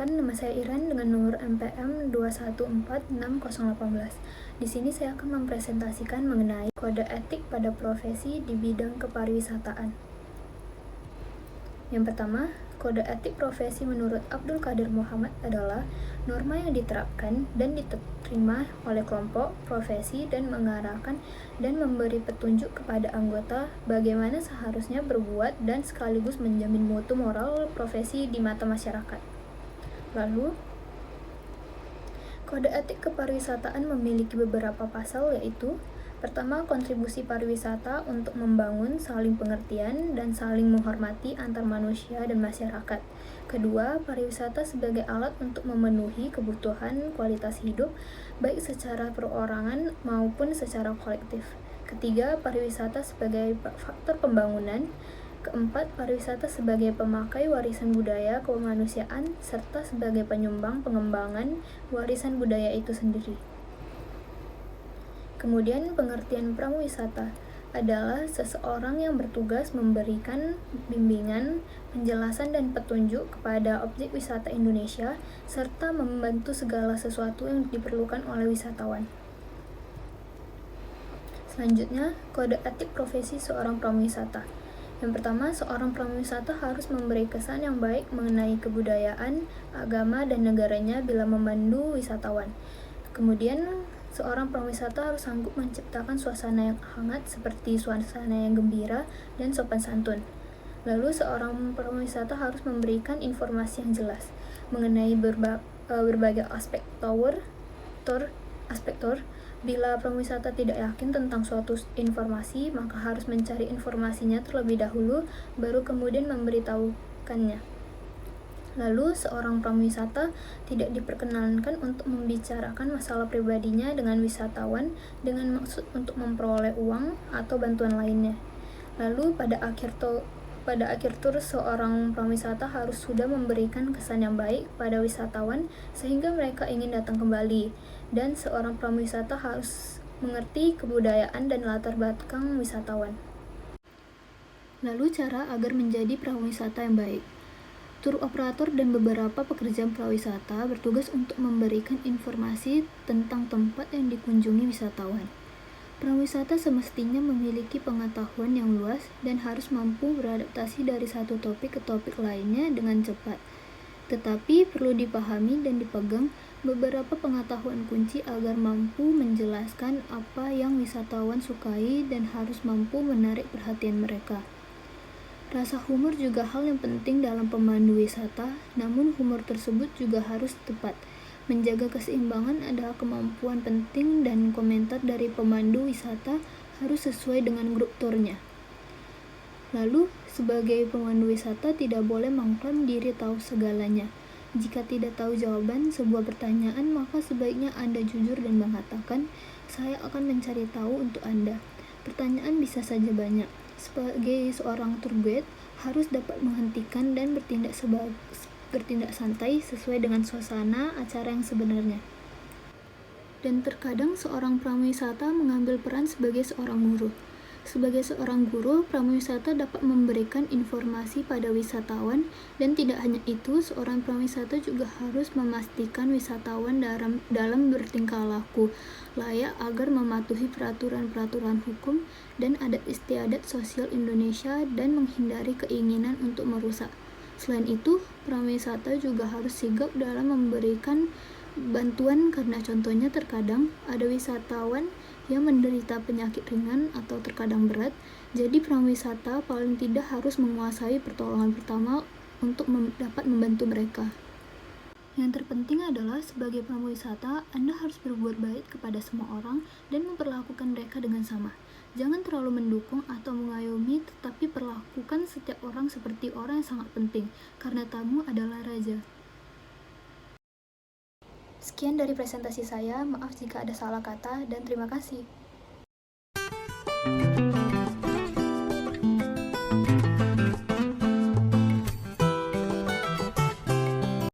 Perkenalkan, nama saya Iren dengan nomor MPM 2146018. Di sini saya akan mempresentasikan mengenai kode etik pada profesi di bidang kepariwisataan. Yang pertama, kode etik profesi menurut Abdul Qadir Muhammad adalah norma yang diterapkan dan diterima oleh kelompok, profesi, dan mengarahkan dan memberi petunjuk kepada anggota bagaimana seharusnya berbuat dan sekaligus menjamin mutu moral profesi di mata masyarakat. Lalu, kode etik kepariwisataan memiliki beberapa pasal, yaitu pertama, kontribusi pariwisata untuk membangun saling pengertian dan saling menghormati antar manusia dan masyarakat. Kedua, pariwisata sebagai alat untuk memenuhi kebutuhan kualitas hidup, baik secara perorangan maupun secara kolektif. Ketiga, pariwisata sebagai faktor pembangunan. Keempat, pariwisata sebagai pemakai warisan budaya kemanusiaan serta sebagai penyumbang pengembangan warisan budaya itu sendiri. Kemudian, pengertian prawisata adalah seseorang yang bertugas memberikan bimbingan, penjelasan, dan petunjuk kepada objek wisata Indonesia serta membantu segala sesuatu yang diperlukan oleh wisatawan. Selanjutnya, kode etik profesi seorang prawisata. Yang pertama, seorang prawisata harus memberi kesan yang baik mengenai kebudayaan, agama, dan negaranya bila memandu wisatawan. Kemudian, seorang prawisata harus sanggup menciptakan suasana yang hangat seperti suasana yang gembira dan sopan santun. Lalu, seorang prawisata harus memberikan informasi yang jelas mengenai berbagai aspek Bila prawisata tidak yakin tentang suatu informasi, maka harus mencari informasinya terlebih dahulu, baru kemudian memberitahukannya. Lalu, seorang prawisata tidak diperkenankan untuk membicarakan masalah pribadinya dengan wisatawan dengan maksud untuk memperoleh uang atau bantuan lainnya. Lalu, pada akhir tur, seorang prawisata harus sudah memberikan kesan yang baik pada wisatawan sehingga mereka ingin datang kembali. Dan seorang prawisata harus mengerti kebudayaan dan latar belakang wisatawan. Lalu, cara agar menjadi prawisata yang baik. Tur operator dan beberapa pekerja prawisata bertugas untuk memberikan informasi tentang tempat yang dikunjungi wisatawan. Prawisata semestinya memiliki pengetahuan yang luas dan harus mampu beradaptasi dari satu topik ke topik lainnya dengan cepat. Tetapi perlu dipahami dan dipegang beberapa pengetahuan kunci agar mampu menjelaskan apa yang wisatawan sukai dan harus mampu menarik perhatian mereka. Rasa humor juga hal yang penting dalam pemandu wisata, namun humor tersebut juga harus tepat. Menjaga keseimbangan adalah kemampuan penting dan komentar dari pemandu wisata harus sesuai dengan grup turnya. Lalu, sebagai pemandu wisata tidak boleh mengklaim diri tahu segalanya. Jika tidak tahu jawaban sebuah pertanyaan, maka sebaiknya Anda jujur dan mengatakan, "Saya akan mencari tahu untuk Anda." Pertanyaan bisa saja banyak. Sebagai seorang tour guide, harus dapat menghentikan dan bertindak santai sesuai dengan suasana acara yang sebenarnya. Dan terkadang seorang prawisata mengambil peran sebagai seorang guru. Sebagai seorang guru, prawisata dapat memberikan informasi pada wisatawan, dan tidak hanya itu, seorang prawisata juga harus memastikan wisatawan dalam bertingkah laku layak agar mematuhi peraturan-peraturan hukum dan adat istiadat sosial Indonesia dan menghindari keinginan untuk merusak. Selain itu, prawisata juga harus sigap dalam memberikan bantuan karena contohnya terkadang ada wisatawan yang menderita penyakit ringan atau terkadang berat, jadi prawisata paling tidak harus menguasai pertolongan pertama untuk dapat membantu mereka. Yang terpenting adalah sebagai prawisata, Anda harus berbuat baik kepada semua orang dan memperlakukan mereka dengan sama. Jangan terlalu mendukung atau mengayomi, tetapi perlakukan setiap orang seperti orang yang sangat penting, karena tamu adalah raja. Sekian dari presentasi saya, maaf jika ada salah kata, dan terima kasih.